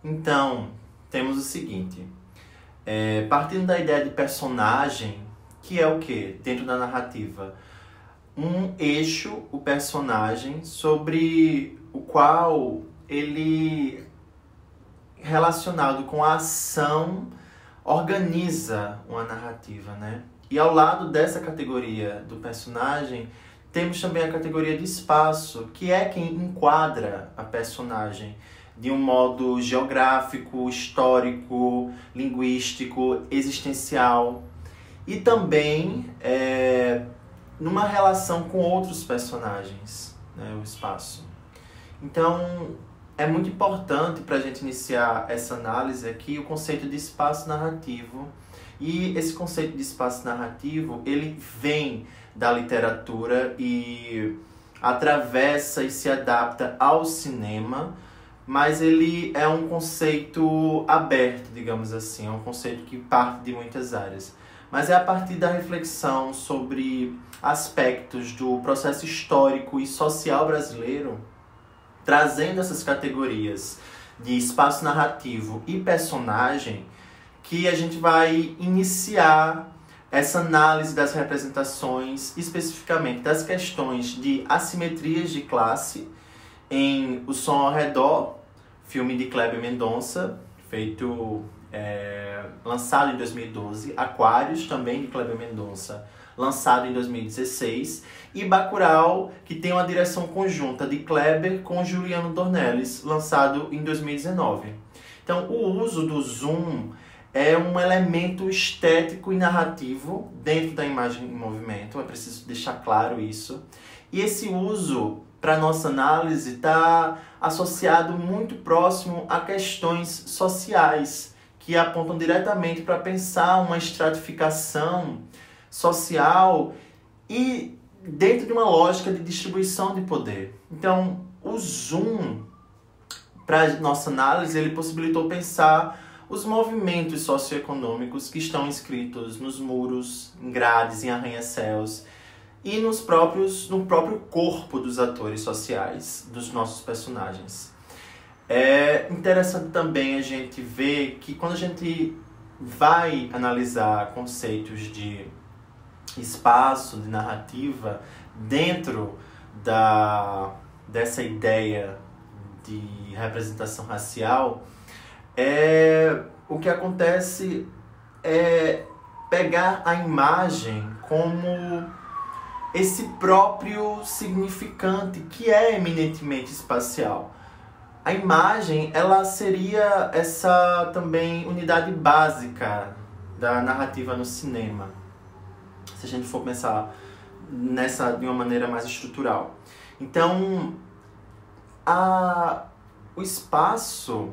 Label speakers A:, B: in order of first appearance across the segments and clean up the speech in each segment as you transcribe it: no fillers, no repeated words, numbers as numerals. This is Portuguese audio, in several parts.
A: Então, temos o seguinte, partindo da ideia de personagem, que é o quê? Dentro da narrativa, um eixo, o personagem, sobre o qual ele, relacionado com a ação, organiza uma narrativa, né? E ao lado dessa categoria do personagem, temos também a categoria de espaço, que é quem enquadra a personagem de um modo geográfico, histórico, linguístico, existencial. E também numa relação com outros personagens, né, o espaço. Então, é muito importante para a gente iniciar essa análise aqui o conceito de espaço narrativo. E esse conceito de espaço narrativo, ele vem da literatura e atravessa e se adapta ao cinema, mas ele é um conceito aberto, digamos assim, é um conceito que parte de muitas áreas. Mas é a partir da reflexão sobre aspectos do processo histórico e social brasileiro, trazendo essas categorias de espaço narrativo e personagem, que a gente vai iniciar essa análise das representações, especificamente das questões de assimetrias de classe em O Som ao Redor, filme de Kleber Mendonça, lançado em 2012, Aquários, também de Kleber Mendonça, lançado em 2016, e Bacurau, que tem uma direção conjunta de Kleber com Juliano Dornelles, lançado em 2019. Então, o uso do zoom é um elemento estético e narrativo dentro da imagem em movimento, é preciso deixar claro isso. E esse uso, para nossa análise, está associado muito próximo a questões sociais, que apontam diretamente para pensar uma estratificação social e dentro de uma lógica de distribuição de poder. Então, o zoom, para nossa análise, ele possibilitou pensar os movimentos socioeconômicos que estão inscritos nos muros, em grades, em arranha-céus e no próprio corpo dos atores sociais, dos nossos personagens. É interessante também a gente ver que quando a gente vai analisar conceitos de espaço, de narrativa, dentro dessa ideia de representação racial, o que acontece é pegar a imagem como esse próprio significante que é eminentemente espacial. A imagem, ela seria essa também unidade básica da narrativa no cinema, se a gente for pensar de uma maneira mais estrutural. Então, o espaço,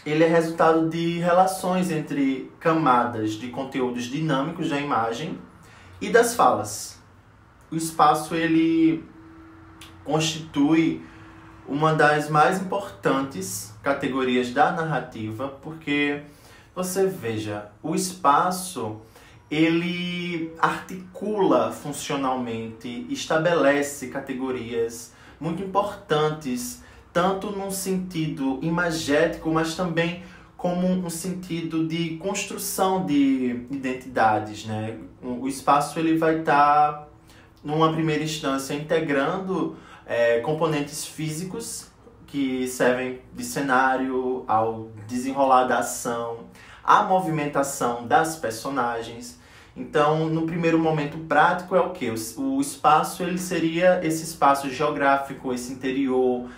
A: ele é resultado de relações entre camadas de conteúdos dinâmicos da imagem e das falas. O espaço, ele constitui uma das mais importantes categorias da narrativa, porque, você veja, o espaço, ele articula funcionalmente, estabelece categorias muito importantes, tanto num sentido imagético, mas também como um sentido de construção de identidades, né? O espaço, ele vai estar, numa primeira instância, integrando componentes físicos que servem de cenário ao desenrolar da ação, à movimentação das personagens. Então, no primeiro momento prático é o quê? O espaço, ele seria esse espaço geográfico, esse interior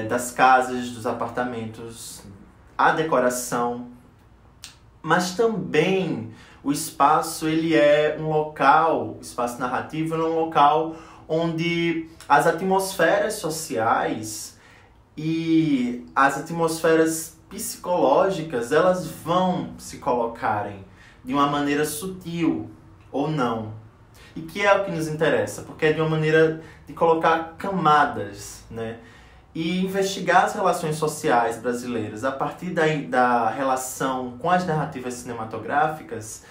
A: das casas, dos apartamentos, a decoração. Mas também o espaço, ele é um local, o espaço narrativo é um local onde as atmosferas sociais e as atmosferas psicológicas, elas vão se colocarem de uma maneira sutil ou não. E que é o que nos interessa, porque é de uma maneira de colocar camadas, né? E investigar as relações sociais brasileiras a partir da relação com as narrativas cinematográficas,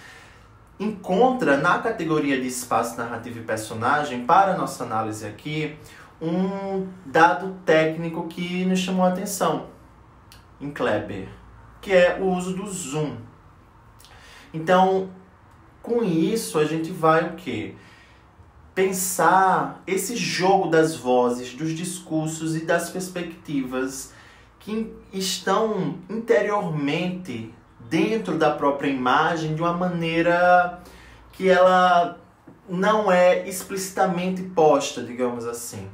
A: encontra na categoria de espaço narrativo e personagem, para a nossa análise aqui, um dado técnico que nos chamou a atenção. em Kleber, que é o uso do zoom. Então, com isso, a gente vai o quê? Pensar esse jogo das vozes, dos discursos e das perspectivas que estão interiormente dentro da própria imagem de uma maneira que ela não é explicitamente posta, digamos assim.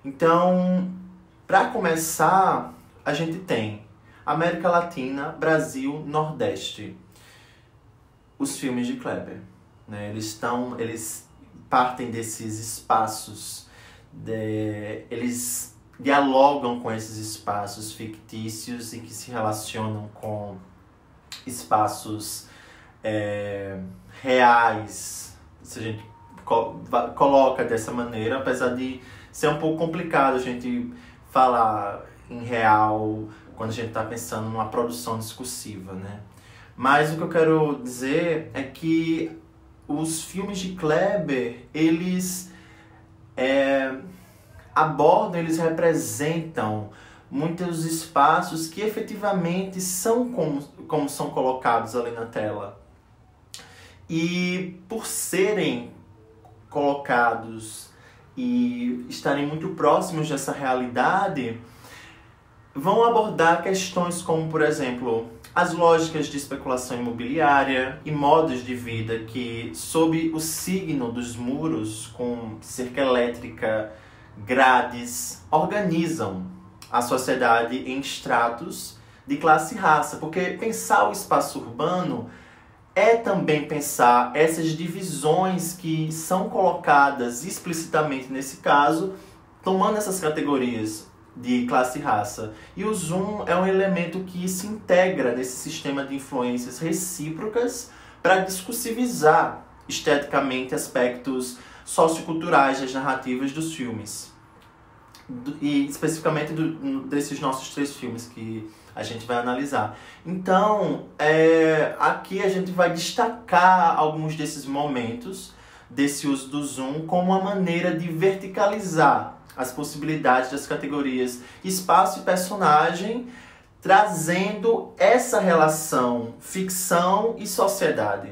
A: Então, para começar, a gente tem América Latina, Brasil, Nordeste. Os filmes de Kleber, né? Eles partem desses espaços, eles dialogam com esses espaços fictícios e que se relacionam com espaços reais, se a gente coloca dessa maneira, apesar de ser um pouco complicado a gente falar em real quando a gente está pensando numa produção discursiva, né? Mas o que eu quero dizer é que os filmes de Kleber, eles abordam, eles representam muitos espaços que efetivamente são como são colocados ali na tela. E por serem colocados e estarem muito próximos dessa realidade, vão abordar questões como, por exemplo, as lógicas de especulação imobiliária e modos de vida que, sob o signo dos muros com cerca elétrica, grades, organizam a sociedade em estratos de classe e raça. Porque pensar o espaço urbano é também pensar essas divisões que são colocadas explicitamente nesse caso, tomando essas categorias de classe e raça. E o zoom é um elemento que se integra nesse sistema de influências recíprocas para discursivizar esteticamente aspectos socioculturais das narrativas dos filmes. E especificamente desses nossos 3 filmes que a gente vai analisar. Então, aqui a gente vai destacar alguns desses momentos desse uso do zoom como uma maneira de verticalizar as possibilidades das categorias espaço e personagem, trazendo essa relação ficção e sociedade.